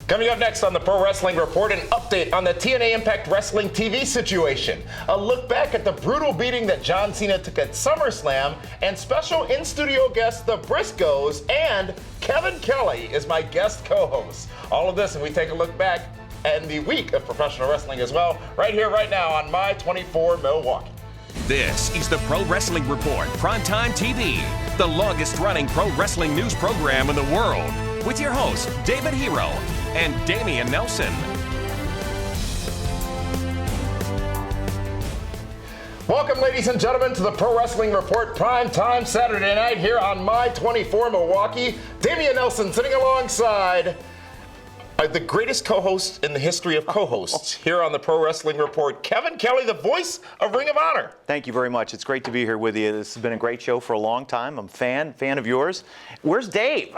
Coming up next on the Pro Wrestling Report, an update on the TNA Impact Wrestling TV situation, a look back at the brutal beating that John Cena took at SummerSlam, and special in-studio guests, the Briscoes, and Kevin Kelly is my guest co-host. All of this, and we take a look back at the week of professional wrestling as well, right here, right now on My 24 Milwaukee. This is the Pro Wrestling Report PrimeTime TV, the longest-running pro wrestling news program in the world, with your hosts, David Hero and Dameon Nelson. Welcome, ladies and gentlemen, to the Pro Wrestling Report Primetime Saturday night here on My 24 Milwaukee. Dameon Nelson sitting alongside the greatest co-host in the history of co-hosts here on the Pro Wrestling Report, Kevin Kelly, the voice of Ring of Honor. Thank you very much. It's great to be here with you. This has been a great show for a long time. I'm a fan of yours. Where's Dave?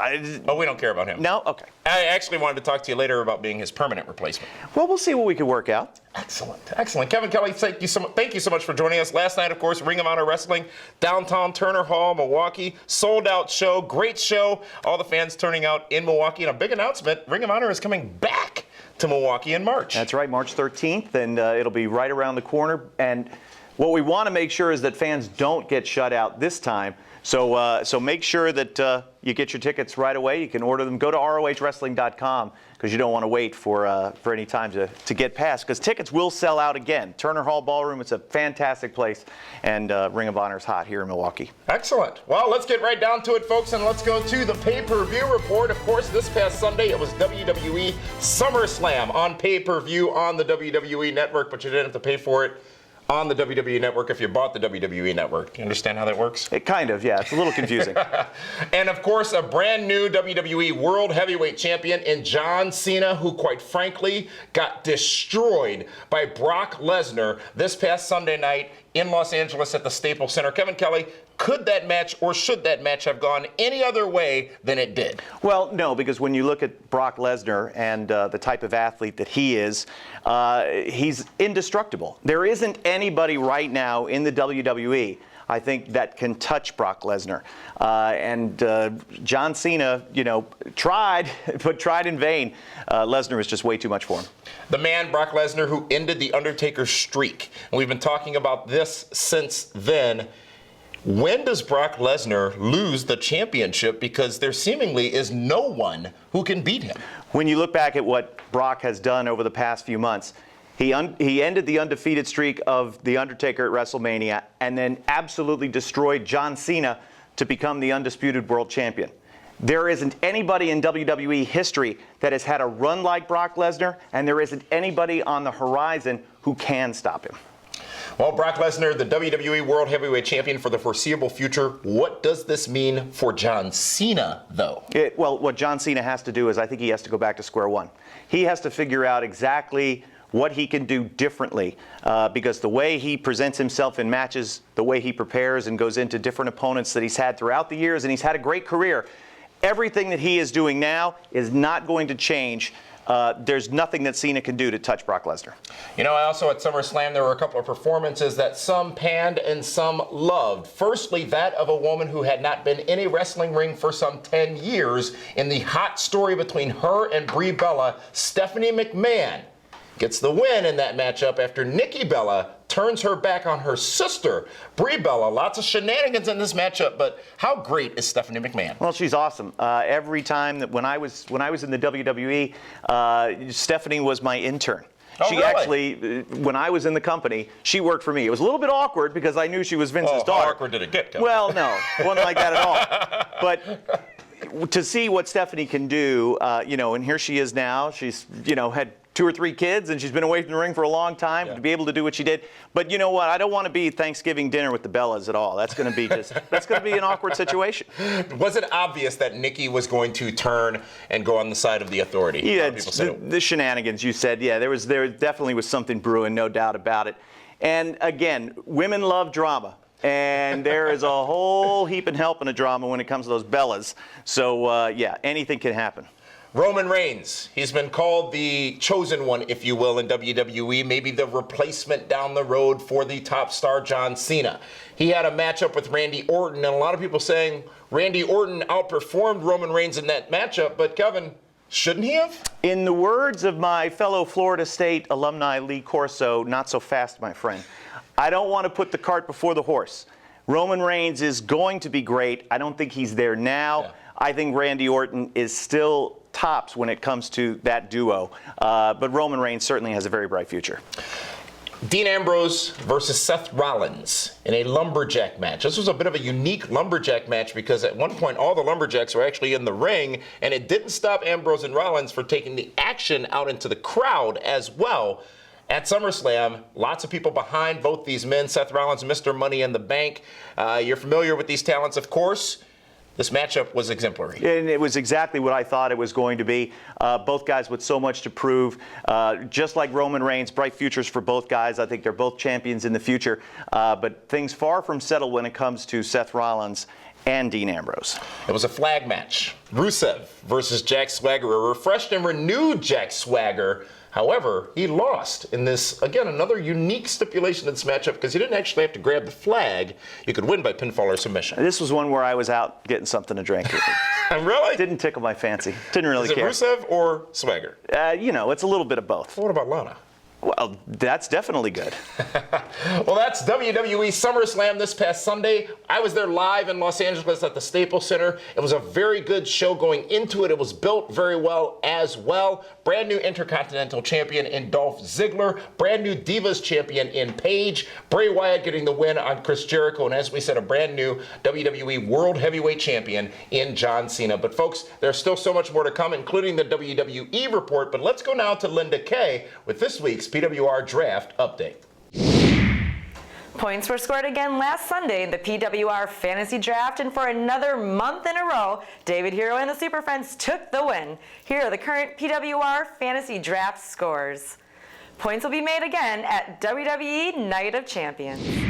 Oh, we don't care about him. No? Okay. I actually wanted to talk to you later about being his permanent replacement. Well, we'll see what we can work out. Excellent. Kevin Kelly, thank you so much for joining us. Last night, of course, Ring of Honor Wrestling, downtown Turner Hall, Milwaukee. Sold out show, great show. All the fans turning out in Milwaukee. And a big announcement, Ring of Honor is coming back to Milwaukee in March. That's right, March 13th, and it'll be right around the corner. And what we want to make sure is that fans don't get shut out this time. So make sure that you get your tickets right away. You can order them. Go to ROHWrestling.com because you don't want to wait for any time to get past, because tickets will sell out again. Turner Hall Ballroom, it's a fantastic place, and Ring of Honor's hot here in Milwaukee. Excellent. Well, let's get right down to it, folks, and let's go to the pay-per-view report. Of course, this past Sunday, it was WWE SummerSlam on pay-per-view on the WWE Network, but you didn't have to pay for it on the WWE Network if you bought the WWE Network. Do you understand how that works? It kind of, yeah. It's a little confusing. And, of course, a brand new WWE World Heavyweight Champion in John Cena, who, quite frankly, got destroyed by Brock Lesnar this past Sunday night in Los Angeles at the Staples Center. Kevin Kelly, could that match or should that match have gone any other way than it did? Well, no, because when you look at Brock Lesnar and the type of athlete that he is, he's indestructible. There isn't anybody right now in the WWE, I think, that can touch Brock Lesnar. And John Cena, tried, but tried in vain. Lesnar was just way too much for him. The man, Brock Lesnar, who ended The Undertaker's streak. And we've been talking about this since then. When does Brock Lesnar lose the championship? Because there seemingly is no one who can beat him. When you look back at what Brock has done over the past few months, he ended the undefeated streak of The Undertaker at WrestleMania and then absolutely destroyed John Cena to become the undisputed world champion. There isn't anybody in WWE history that has had a run like Brock Lesnar, and there isn't anybody on the horizon who can stop him. Well, Brock Lesnar, the WWE World Heavyweight Champion for the foreseeable future. What does this mean for John Cena, though? Well, what John Cena has to do is I think he has to go back to square one. He has to figure out exactly what he can do differently, because the way he presents himself in matches, the way he prepares and goes into different opponents that he's had throughout the years, and he's had a great career, everything that he is doing now is not going to change. There's nothing that Cena can do to touch Brock Lesnar. Also at SummerSlam, there were a couple of performances that some panned and some loved. Firstly, that of a woman who had not been in a wrestling ring for some 10 years in the hot story between her and Brie Bella. Stephanie McMahon gets the win in that matchup after Nikki Bella turns her back on her sister, Brie Bella. Lots of shenanigans in this matchup, but how great is Stephanie McMahon? Well, she's awesome. Every time that when I was in the WWE, Stephanie was my intern. Oh, she really? Actually, when I was in the company, she worked for me. It was a little bit awkward because I knew she was Vince's daughter. How awkward did it get, Kevin? Well, no, it wasn't like that at all. But to see what Stephanie can do, and here she is now. She's, had 2 or 3 kids, and she's been away from the ring for a long time to be able to do what she did. But you know what? I don't want to be Thanksgiving dinner with the Bellas at all. That's going to be an awkward situation. Was it obvious that Nikki was going to turn and go on the side of the authority? Yeah, the shenanigans you said. Yeah, there definitely was something brewing, no doubt about it. And again, women love drama. And there is a whole heap and helping of drama when it comes to those Bellas. So, anything can happen. Roman Reigns, he's been called the chosen one, if you will, in WWE, maybe the replacement down the road for the top star John Cena. He had a matchup with Randy Orton, and a lot of people saying Randy Orton outperformed Roman Reigns in that matchup, but Kevin, Shouldn't he have? In the words of my fellow Florida State alumni Lee Corso, not so fast, my friend. I don't want to put the cart before the horse. Roman Reigns is going to be great. I don't think he's there now. Yeah. I think Randy Orton is still tops when it comes to that duo. But Roman Reigns certainly has a very bright future. Dean Ambrose versus Seth Rollins in a lumberjack match. This was a bit of a unique lumberjack match because at one point all the lumberjacks were actually in the ring, and it didn't stop Ambrose and Rollins for taking the action out into the crowd as well. At SummerSlam, lots of people behind both these men. Seth Rollins, Mr. Money in the Bank. You're familiar with these talents, of course. This matchup was exemplary. And it was exactly what I thought it was going to be. Both guys with so much to prove. Just like Roman Reigns, bright futures for both guys. I think they're both champions in the future. But things far from settled when it comes to Seth Rollins and Dean Ambrose. It was a flag match. Rusev versus Jack Swagger. A refreshed and renewed Jack Swagger. However, he lost in this, again, another unique stipulation in this matchup because you didn't actually have to grab the flag. You could win by pinfall or submission. This was one where I was out getting something to drink. Really? Didn't tickle my fancy. Didn't really care. Is it Rusev or Swagger? You know, it's a little bit of both. What about Lana? Well, that's definitely good. Well, that's WWE SummerSlam this past Sunday. I was there live in Los Angeles at the Staples Center. It was a very good show going into it. It was built very well as well. Brand new Intercontinental Champion in Dolph Ziggler. Brand new Divas Champion in Paige. Bray Wyatt getting the win on Chris Jericho. And as we said, a brand new WWE World Heavyweight Champion in John Cena. But folks, there's still so much more to come, including the WWE Report. But let's go now to Linda Kay with this week's PWR Draft Update. Points were scored again last Sunday in the PWR Fantasy Draft, and for another month in a row, David Hero and the Super Friends took the win. Here are the current PWR Fantasy Draft scores. Points will be made again at WWE Night of Champions.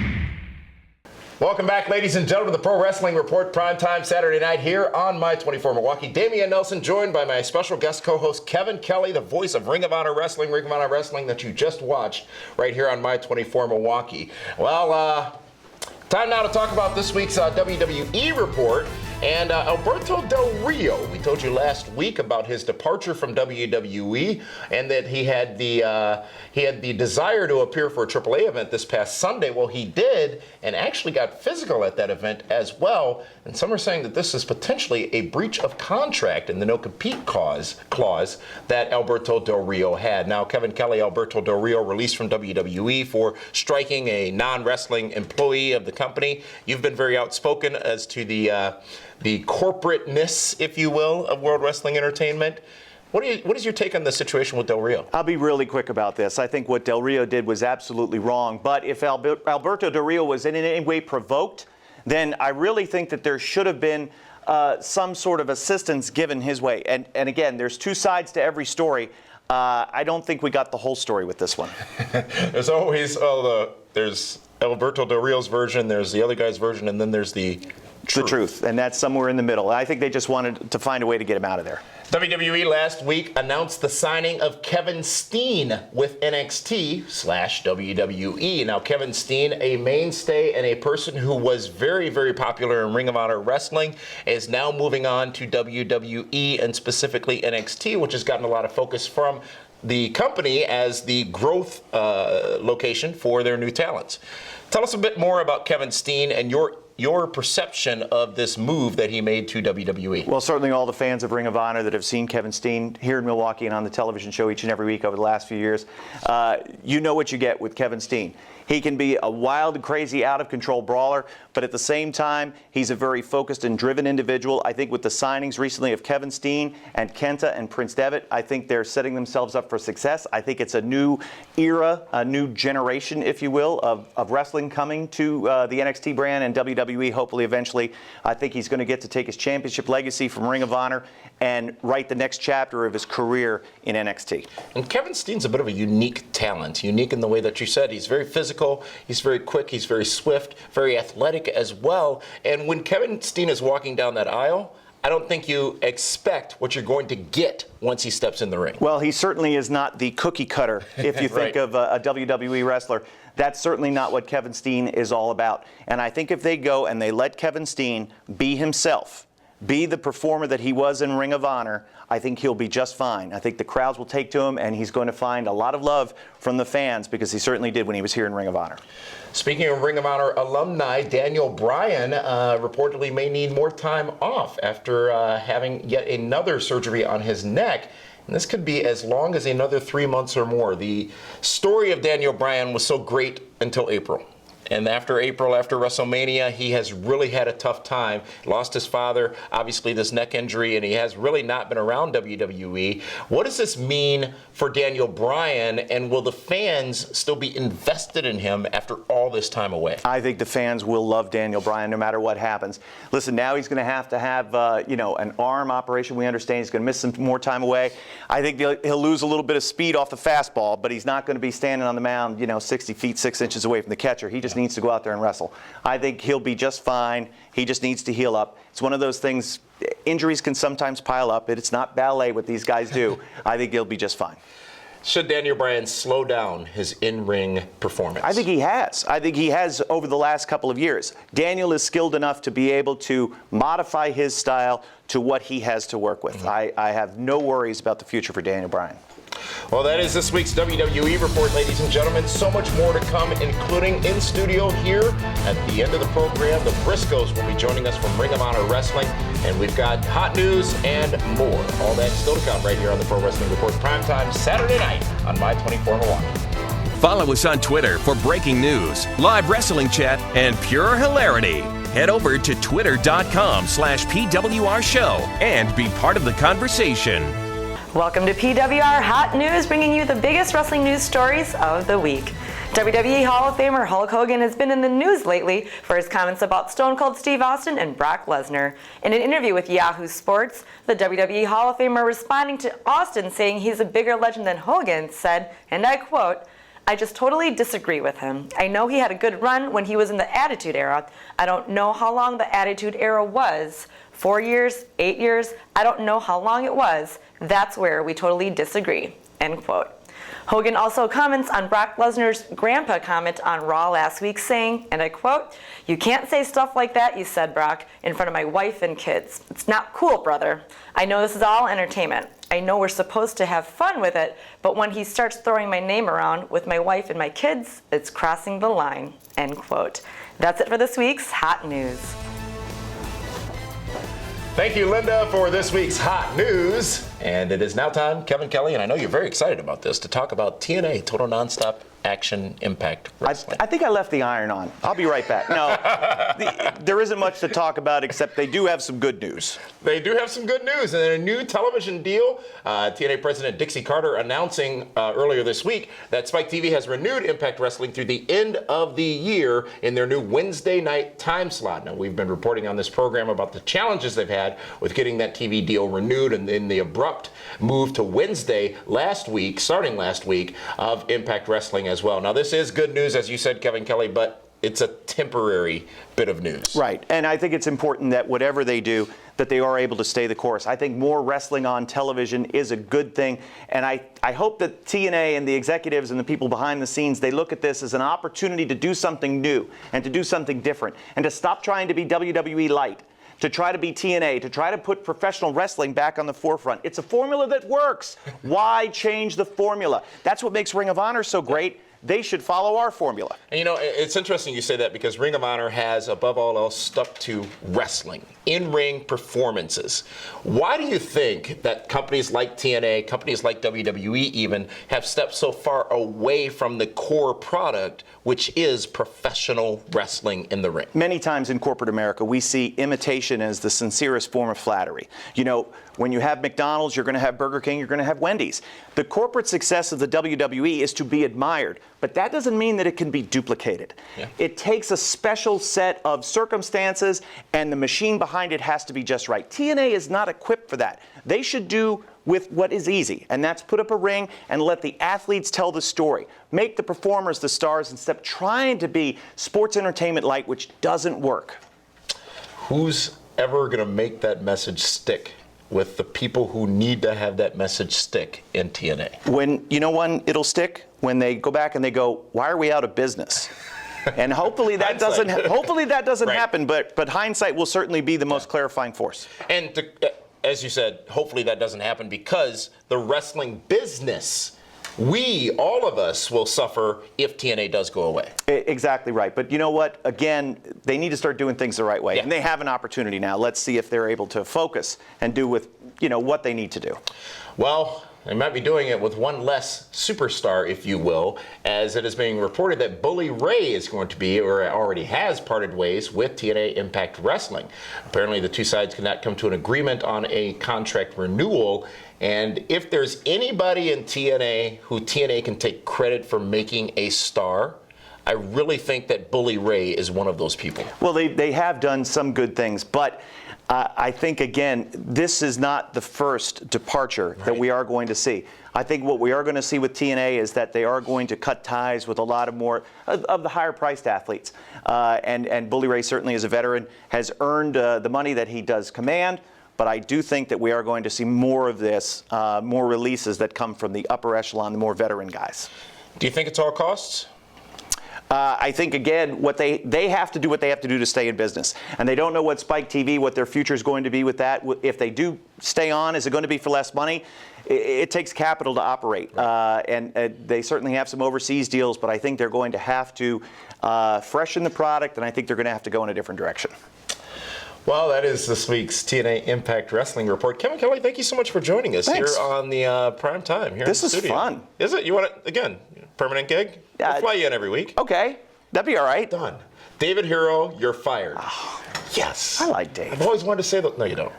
Welcome back, ladies and gentlemen, to the Pro Wrestling Report primetime Saturday night here on My 24 Milwaukee. Dameon Nelson joined by my special guest co-host Kevin Kelly, the voice of Ring of Honor Wrestling that you just watched right here on My 24 Milwaukee. Well, time now to talk about this week's WWE Report. And Alberto Del Rio, we told you last week about his departure from WWE and that he had the desire to appear for a AAA event this past Sunday. Well, he did and actually got physical at that event as well. And some are saying that this is potentially a breach of contract in the no-compete clause that Alberto Del Rio had. Now, Kevin Kelly, Alberto Del Rio released from WWE for striking a non-wrestling employee of the company. You've been very outspoken as to the corporateness, if you will, of World Wrestling Entertainment. What is your take on the situation with Del Rio? I'll be really quick about this. I think what Del Rio did was absolutely wrong. But if Alberto Del Rio was in any way provoked, then I really think that there should have been some sort of assistance given his way. And again, there's two sides to every story. I don't think we got the whole story with this one. There's always there's Alberto Del Rio's version, there's the other guy's version, and then there's the truth. And that's somewhere in the middle. I think they just wanted to find a way to get him out of there. WWE last week announced the signing of Kevin Steen with NXT/WWE. Now, Kevin Steen, a mainstay and a person who was very, very popular in Ring of Honor Wrestling, is now moving on to WWE and specifically NXT, which has gotten a lot of focus from the company as the growth location for their new talents. Tell us a bit more about Kevin Steen and your perception of this move that he made to WWE. Well, certainly all the fans of Ring of Honor that have seen Kevin Steen here in Milwaukee and on the television show each and every week over the last few years, you know what you get with Kevin Steen. He can be a wild and crazy, out-of-control brawler, but at the same time, he's a very focused and driven individual. I think with the signings recently of Kevin Steen and Kenta and Prince Devitt, I think they're setting themselves up for success. I think it's a new era, a new generation, if you will, of wrestling coming to the NXT brand and WWE, hopefully eventually. I think he's going to get to take his championship legacy from Ring of Honor and write the next chapter of his career in NXT. And Kevin Steen's a bit of a unique talent, unique in the way that you said. He's very physical, he's very quick, he's very swift, very athletic as well. And when Kevin Steen is walking down that aisle, I don't think you expect what you're going to get once he steps in the ring. Well, he certainly is not the cookie cutter, if you think of a WWE wrestler. That's certainly not what Kevin Steen is all about. And I think if they go and they let Kevin Steen be himself, be the performer that he was in Ring of Honor, I think he'll be just fine. I think the crowds will take to him, and he's going to find a lot of love from the fans, because he certainly did when he was here in Ring of Honor. Speaking of Ring of Honor alumni, Daniel Bryan reportedly may need more time off after having yet another surgery on his neck. And this could be as long as another 3 months or more. The story of Daniel Bryan was so great until April. And after April, after WrestleMania, he has really had a tough time. Lost his father, obviously this neck injury, and he has really not been around WWE. What does this mean for Daniel Bryan, and will the fans still be invested in him after all this time away? I think the fans will love Daniel Bryan no matter what happens. Listen, now he's going to have an arm operation. We understand he's going to miss some more time away. I think he'll lose a little bit of speed off the fastball, but he's not going to be standing on the mound, 60 feet, 6 inches away from the catcher. He just needs to go out there and wrestle. I think he'll be just fine. He just needs to heal up. It's one of those things, injuries can sometimes pile up. It's not ballet what these guys do. I think he'll be just fine. Should Daniel Bryan slow down his in-ring performance? I think he has. I think he has over the last couple of years. Daniel is skilled enough to be able to modify his style to what he has to work with. I have no worries about the future for Daniel Bryan. Well, that is this week's WWE Report, ladies and gentlemen. So much more to come, including in studio here at the end of the program. The Briscoes will be joining us from Ring of Honor Wrestling, and we've got hot news and more. All that still to come right here on the Pro Wrestling Report primetime Saturday night on My 24 Milwaukee. Follow us on Twitter for breaking news, live wrestling chat, and pure hilarity. Head over to twitter.com/PWR Show and be part of the conversation. Welcome to PWR Hot News, bringing you the biggest wrestling news stories of the week. WWE Hall of Famer Hulk Hogan has been in the news lately for his comments about Stone Cold Steve Austin and Brock Lesnar. In an interview with Yahoo Sports, the WWE Hall of Famer, responding to Austin saying he's a bigger legend than Hogan, said, and I quote, "I just totally disagree with him. I know he had a good run when he was in the Attitude Era. I don't know how long the Attitude Era was. 4 years, 8 years, I don't know how long it was. That's where we totally disagree," end quote. Hogan also comments on Brock Lesnar's grandpa comment on Raw last week, saying, and I quote, "You can't say stuff like that, you said, Brock, in front of my wife and kids. It's not cool, brother. I know this is all entertainment. I know we're supposed to have fun with it, but when he starts throwing my name around with my wife and my kids, it's crossing the line," end quote. That's it for this week's Hot News. Thank you, Linda, for this week's hot news. And it is now time, Kevin Kelly, and I know you're very excited about this, to talk about TNA, Total Nonstop Action Impact Wrestling. I think I left the iron on. I'll be right back. No, there isn't much to talk about, except they do have some good news. They do have some good news, and a new television deal. TNA President Dixie Carter announcing earlier this week that Spike TV has renewed Impact Wrestling through the end of the year in their new Wednesday night time slot. Now, we've been reporting on this program about the challenges they've had with getting that TV deal renewed, and then the abrupt move to Wednesday starting last week, of Impact Wrestling as well. Now, this is good news, as you said, Kevin Kelly, but it's a temporary bit of news. Right, and I think it's important that whatever they do, that they are able to stay the course. I think more wrestling on television is a good thing, and I hope that TNA and the executives and the people behind the scenes, they look at this as an opportunity to do something new and to do something different and to stop trying to be WWE light, to try to be TNA, to try to put professional wrestling back on the forefront. It's a formula that works. Why change the formula? That's what makes Ring of Honor so great. They should follow our formula. And it's interesting you say that, because Ring of Honor has, above all else, stuck to wrestling, in-ring performances. Why do you think that companies like TNA, companies like WWE even, have stepped so far away from the core product, which is professional wrestling in the ring? Many times in corporate America, we see imitation as the sincerest form of flattery. When you have McDonald's, you're going to have Burger King, you're going to have Wendy's. The corporate success of the WWE is to be admired, but that doesn't mean that it can be duplicated. Yeah. It takes a special set of circumstances, and the machine behind it has to be just right. TNA is not equipped for that. They should do with what is easy, and that's put up a ring and let the athletes tell the story. Make the performers the stars instead of trying to be sports entertainment light, which doesn't work. Who's ever going to make that message stick with the people who need to have that message stick in TNA? When it'll stick? When they go back and they go, why are we out of business? And hopefully that doesn't right. happen, but hindsight will certainly be the most clarifying force. And as you said, hopefully that doesn't happen because the wrestling business, all of us will suffer if TNA does go away. Exactly right. But you know what? Again, they need to start doing things the right way. Yeah. And they have an opportunity now. Let's see if they're able to focus and do with, what they need to do. Well, they might be doing it with one less superstar, if you will, as it is being reported that Bully Ray is going to be, or already has, parted ways with TNA Impact Wrestling. Apparently, the two sides cannot come to an agreement on a contract renewal. And if there's anybody in TNA who TNA can take credit for making a star, I really think that Bully Ray is one of those people. Well, they have done some good things, but I think, again, this is not the first departure that we are going to see. I think what we are going to see with TNA is that they are going to cut ties with a lot of more of the higher-priced athletes. And Bully Ray, certainly as a veteran, has earned the money that he does command. But I do think that we are going to see more of this, more releases that come from the upper echelon, the more veteran guys. Do you think it's all costs? I think, again, what they have to do what they have to do to stay in business. And they don't know what Spike TV, what their future is going to be with that. If they do stay on, is it going to be for less money? It takes capital to operate. Right. And they certainly have some overseas deals, but I think they're going to have to freshen the product, and I think they're going to have to go in a different direction. Well, that is this week's TNA Impact Wrestling Report. Kevin Kelly, thank you so much for joining us here on the Prime Time. Here this in the studio. Is fun. Is it? You want it, again, permanent gig? We'll fly you in every week. Okay. That'd be all right. Done. David Hero, you're fired. Oh, yes. I like Dave. I've always wanted to say that. No, you don't.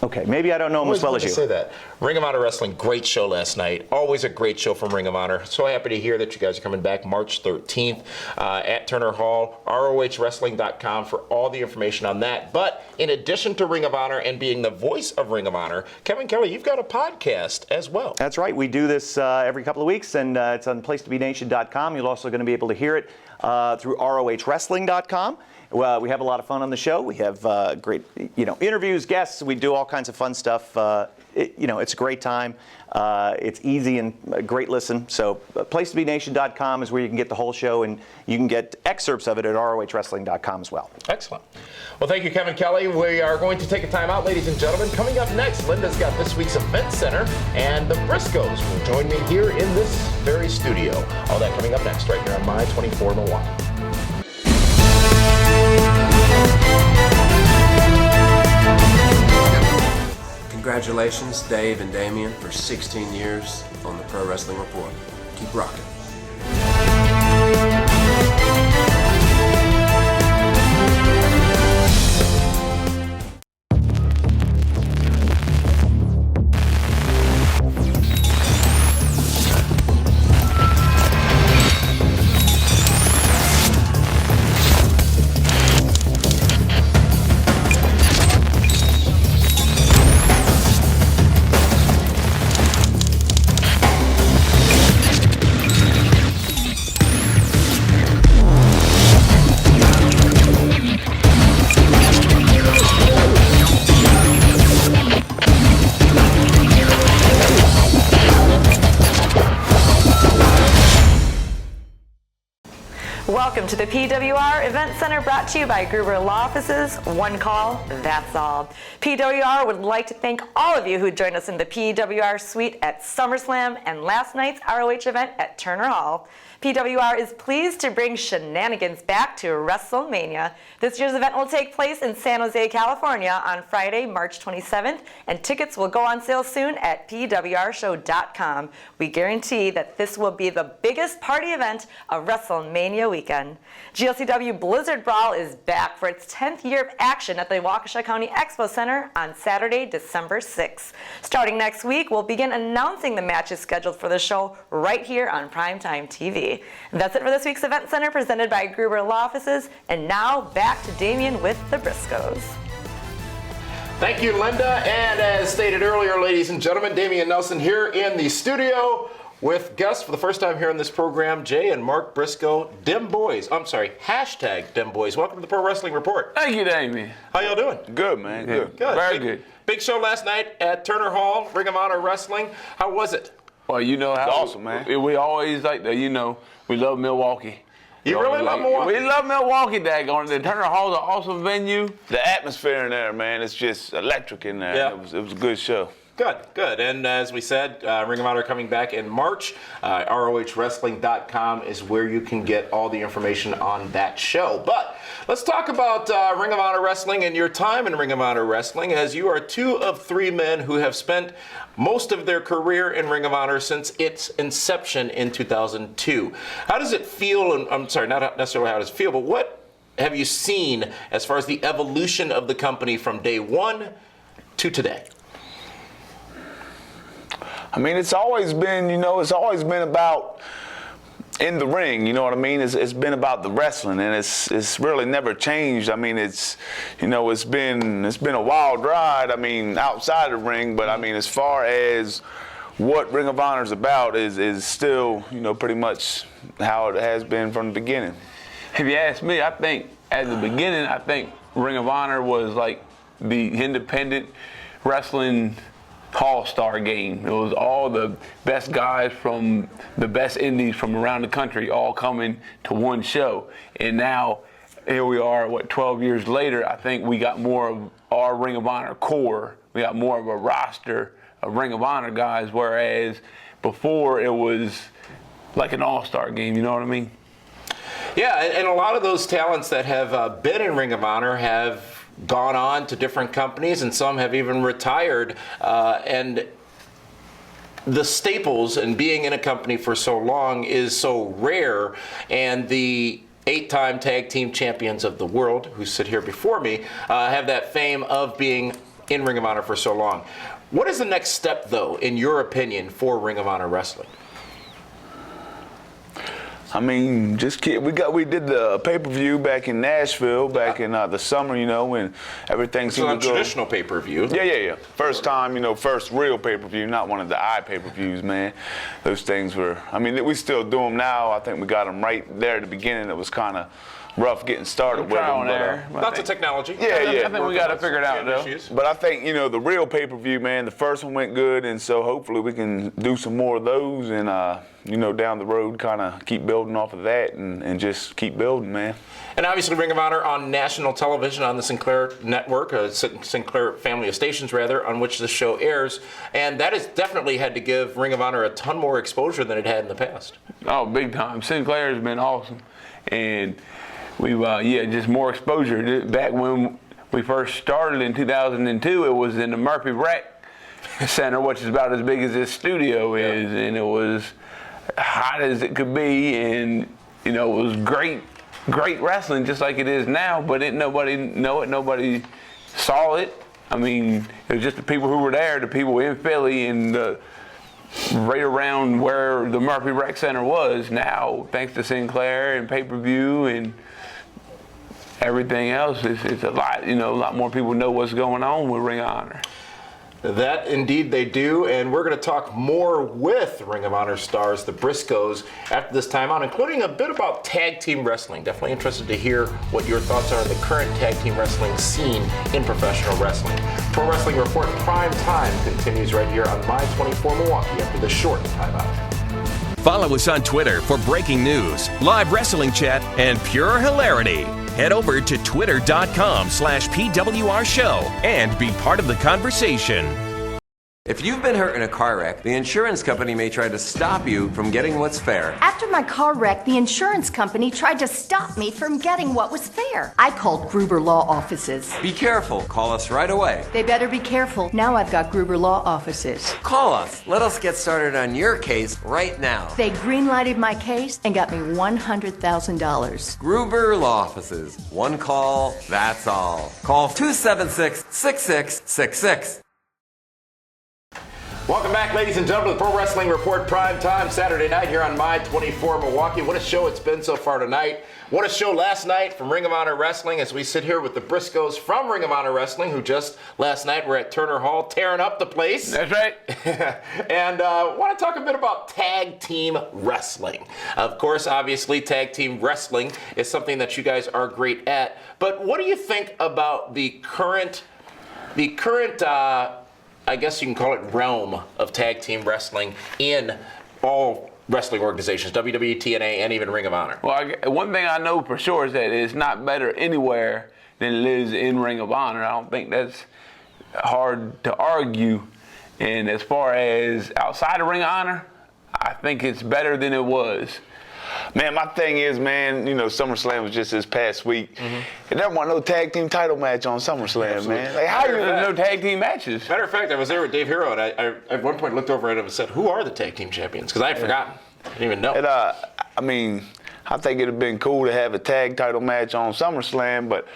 Okay, maybe I don't know him as well as you. Say that. Ring of Honor Wrestling, great show last night. Always a great show from Ring of Honor. So happy to hear that you guys are coming back March 13th at Turner Hall. ROHWrestling.com for all the information on that. But in addition to Ring of Honor and being the voice of Ring of Honor, Kevin Kelly, you've got a podcast as well. That's right. We do this every couple of weeks, and it's on PlaceToBeNation.com. You're also going to be able to hear it through ROHWrestling.com. Well, we have a lot of fun on the show. We have great, interviews, guests. We do all kinds of fun stuff. It's a great time. It's easy and a great listen. So PlaceToBeNation.com is where you can get the whole show, and you can get excerpts of it at ROHWrestling.com as well. Excellent. Well, thank you, Kevin Kelly. We are going to take a time out, ladies and gentlemen. Coming up next, Linda's got this week's event center, and the Briscoes will join me here in this very studio. All that coming up next, right here on My 24 Milwaukee. Congratulations, Dave and Dameon, for 16 years on the Pro Wrestling Report. Keep rocking. Welcome to the PWR Event Center, brought to you by Gruber Law Offices. One call, that's all. PWR would like to thank all of you who joined us in the PWR suite at SummerSlam and last night's ROH event at Turner Hall. PWR is pleased to bring shenanigans back to WrestleMania. This year's event will take place in San Jose, California on Friday, March 27th, and tickets will go on sale soon at pwrshow.com. We guarantee that this will be the biggest party event of WrestleMania weekend. GLCW Blizzard Brawl is back for its 10th year of action at the Waukesha County Expo Center on Saturday, December 6th. Starting next week, we'll begin announcing the matches scheduled for the show right here on PrimeTime TV. That's it for this week's Event Center, presented by Gruber Law Offices. And now back to Dameon with the Briscoes. Thank you, Linda. And as stated earlier, ladies and gentlemen, Dameon Nelson here in the studio with guests for the first time here on this program, Jay and Mark Briscoe, Dem Boys. I'm sorry, hashtag Dem Boys. Welcome to the Pro Wrestling Report. Thank you, Dameon. How y'all doing? Good, man. Good. Very good. Big show last night at Turner Hall, Ring of Honor Wrestling. How was it? Well, you know how awesome, man. We always like that. You know, we love Milwaukee. You really love Milwaukee? We love Milwaukee, daggone it. The Turner Hall's an awesome venue. The atmosphere in there, man, it's just electric in there. Yeah. It was a good show. Good. And as we said, Ring of Honor coming back in March. ROHWrestling.com is where you can get all the information on that show. But let's talk about Ring of Honor Wrestling and your time in Ring of Honor Wrestling, as you are 2 of 3 men who have spent most of their career in Ring of Honor since its inception in 2002. How does it feel, and I'm sorry, not necessarily how does it feel, but what have you seen as far as the evolution of the company from day one to today? I mean, it's always been about in the ring, you know what I mean? It's been about the wrestling, and it's really never changed. I mean, it's been a wild ride, I mean, outside of the ring, but I mean, as far as what Ring of Honor is about is still, pretty much how it has been from the beginning. If you ask me, I think at the beginning, Ring of Honor was like the independent wrestling all-star game. It was all the best guys from the best indies from around the country all coming to one show. And now, here we are, 12 years later, I think we got more of our Ring of Honor core. We got more of a roster of Ring of Honor guys, whereas before it was like an all-star game, you know what I mean? Yeah, and a lot of those talents that have been in Ring of Honor have gone on to different companies, and some have even retired. And the staples and being in a company for so long is so rare. And the 8-time tag team champions of the world, who sit here before me, have that fame of being in Ring of Honor for so long. What is the next step, though, in your opinion, for Ring of Honor Wrestling? I mean, we did the pay-per-view back in Nashville back in the summer, when everything seemed to go. Traditional pay-per-view. Yeah. First time, first real pay-per-view, not one of the pay-per-views, man. Those things were, we still do them now. I think we got them right there at the beginning. It was kind of rough getting started with them. Lots of technology. Yeah. I think we got to figure it out, though. But I think, the real pay-per-view, man, the first one went good, and so hopefully we can do some more of those and, down the road kind of keep building off of that and just keep building, man. And obviously Ring of Honor on national television on the Sinclair network, Sinclair family of stations, rather, on which the show airs. And that has definitely had to give Ring of Honor a ton more exposure than it had in the past. Oh, big time. Sinclair has been awesome. And we've, just more exposure. Back when we first started in 2002, it was in the Murphy Rec Center, which is about as big as this studio is. And it was hot as it could be, and it was great wrestling, just like it is now. But nobody know it, nobody saw it. It was just the people who were there, the people in Philly, and right around where the Murphy Rec Center was. Now, thanks to Sinclair and pay-per-view and everything else, it's a lot. A lot more people know what's going on with Ring of Honor. That indeed they do, and we're going to talk more with Ring of Honor stars, the Briscoes, after this time on, including a bit about tag team wrestling. Definitely interested to hear what your thoughts are on the current tag team wrestling scene in professional wrestling. Pro Wrestling Report Prime Time continues right here on My 24 Milwaukee after this short timeout. Follow us on Twitter for breaking news, live wrestling chat, and pure hilarity. Head over to twitter.com/PWR show and be part of the conversation. If you've been hurt in a car wreck, the insurance company may try to stop you from getting what's fair. After my car wreck, the insurance company tried to stop me from getting what was fair. I called Gruber Law Offices. Be careful. Call us right away. They better be careful. Now I've got Gruber Law Offices. Call us. Let us get started on your case right now. They green-lighted my case and got me $100,000. Gruber Law Offices. One call, that's all. Call 276-6666. Welcome back, ladies and gentlemen, to the Pro Wrestling Report Prime Time Saturday night here on My 24 Milwaukee. What a show it's been so far tonight. What a show last night from Ring of Honor Wrestling as we sit here with the Briscoes from Ring of Honor Wrestling, who just last night were at Turner Hall tearing up the place. That's right. And want to talk a bit about tag team wrestling. Of course, obviously, tag team wrestling is something that you guys are great at. But what do you think about the current I guess you can call it realm of tag team wrestling in all wrestling organizations, WWE, TNA, and even Ring of Honor. Well, one thing I know for sure is that it's not better anywhere than it is in Ring of Honor. I don't think that's hard to argue. And as far as outside of Ring of Honor, I think it's better than it was. Man, my thing is, man, you know, SummerSlam was just this past week. And there wasn't no tag team title match on SummerSlam, man. Like, how There's no tag team matches. Matter of fact, I was there with Dave Hero, and I at one point looked over at him and said, "Who are the tag team champions?" Because I had forgotten. I didn't even know. And, I mean, I think it'd have been cool to have a tag title match on SummerSlam, but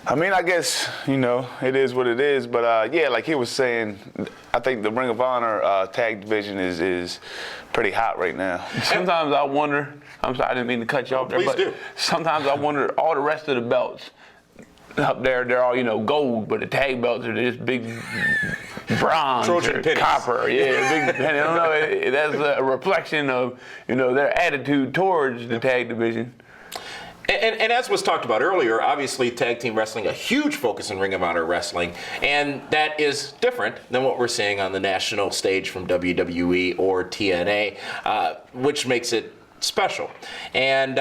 I mean, I guess, you know, it is what it is. But, yeah, like he was saying, I think the Ring of Honor tag division is pretty hot right now. Sometimes I wonder, I'm sorry, I didn't mean to cut you off there, Please but do. sometimes I wonder, all the rest of the belts up there, they're all, you know, gold, but the tag belts are just big bronze Trojan or pennies. copper. Yeah, big penny. I don't know, that's a reflection of, you know, their attitude towards the tag division. And as was talked about earlier, obviously tag team wrestling, a huge focus in Ring of Honor wrestling, and that is different than what we're seeing on the national stage from WWE or TNA, which makes it special. And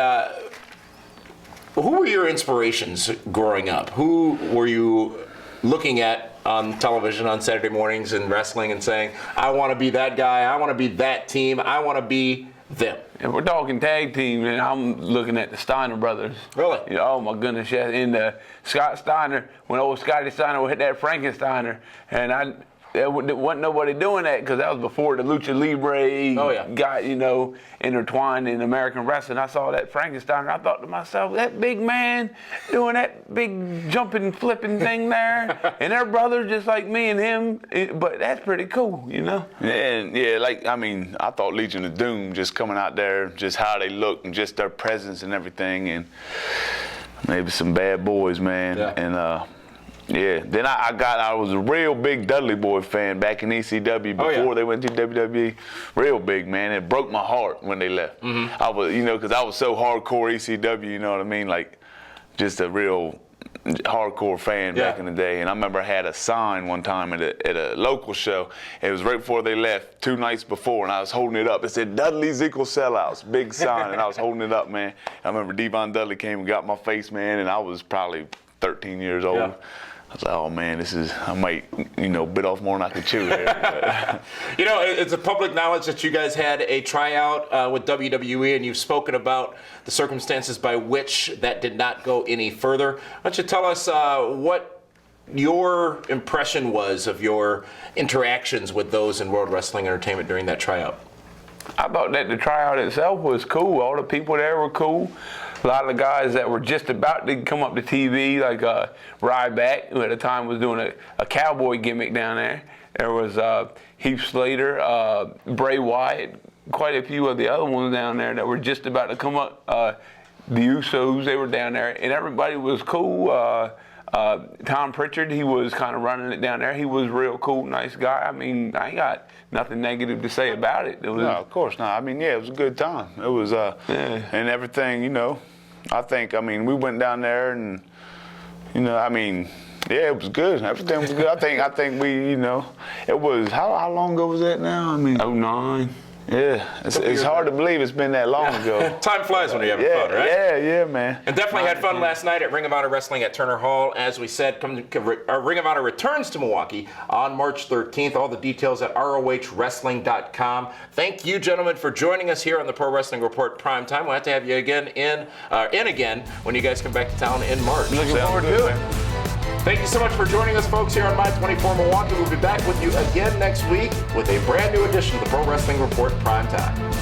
who were your inspirations growing up? Who were you looking at on television on Saturday mornings and wrestling and saying, I want to be that guy, I want to be that team, I want to be them? If we're talking tag team, and I'm looking at the Steiner brothers. Really? You know, oh my goodness, yes. And Scott Steiner, when old Scotty Steiner would hit that Frankensteiner, and there wasn't nobody doing that because that was before the Lucha Libre got, you know, intertwined in American wrestling. I saw that Frankensteiner. I thought to myself, that big man doing that big jumping, flipping thing there, and they're brothers just like me and him. But that's pretty cool, you know? And yeah, like, I mean, I thought Legion of Doom just coming out there, just how they look and just their presence and everything, and maybe some bad boys, man. Yeah. And yeah, then I was a real big Dudley Boy fan back in ECW before they went to WWE. Real big, man. It broke my heart when they left. I was, you know, because I was so hardcore ECW, you know what I mean? Like, just a real hardcore fan back in the day. And I remember I had a sign one time at a local show. It was right before they left, 2 nights before, and I was holding it up. It said, Dudley's equal sellouts, big sign, and I was holding it up, man. I remember Devon Dudley came and got my face, man, and I was probably 13 years old. Yeah. I was like, oh man, I might, you know, bit off more than I could chew here. You know, it's a public knowledge that you guys had a tryout with WWE, and you've spoken about the circumstances by which that did not go any further. Why don't you tell us what your impression was of your interactions with those in World Wrestling Entertainment during that tryout? I thought that the tryout itself was cool. All the people there were cool. A lot of the guys that were just about to come up to TV, like Ryback, who at the time was doing a cowboy gimmick down there. There was Heath Slater, Bray Wyatt, quite a few of the other ones down there that were just about to come up. The Usos, they were down there, and everybody was cool. Tom Pritchard, he was kind of running it down there. He was real cool, nice guy. I mean, I ain't got nothing negative to say about it. No, of course not. I mean, yeah, it was a good time. It was, and everything, you know. I mean, we went down there and, you know, I mean, yeah, it was good. Everything was good. I think we, you know, it was, how long ago was that now? I mean, 09. Yeah, it's hard to believe it's been that long ago. Time flies when you're having fun, right? Yeah, man. And definitely had fun last night at Ring of Honor Wrestling at Turner Hall. As we said, Ring of Honor returns to Milwaukee on March 13th. All the details at ROHWrestling.com. Thank you, gentlemen, for joining us here on the Pro Wrestling Report Primetime. We'll have to have you again in again when you guys come back to town in March. Looking forward to it. Thank you so much for joining us, folks, here on My 24 Milwaukee. We'll be back with you again next week with a brand new edition of the Pro Wrestling Report Primetime.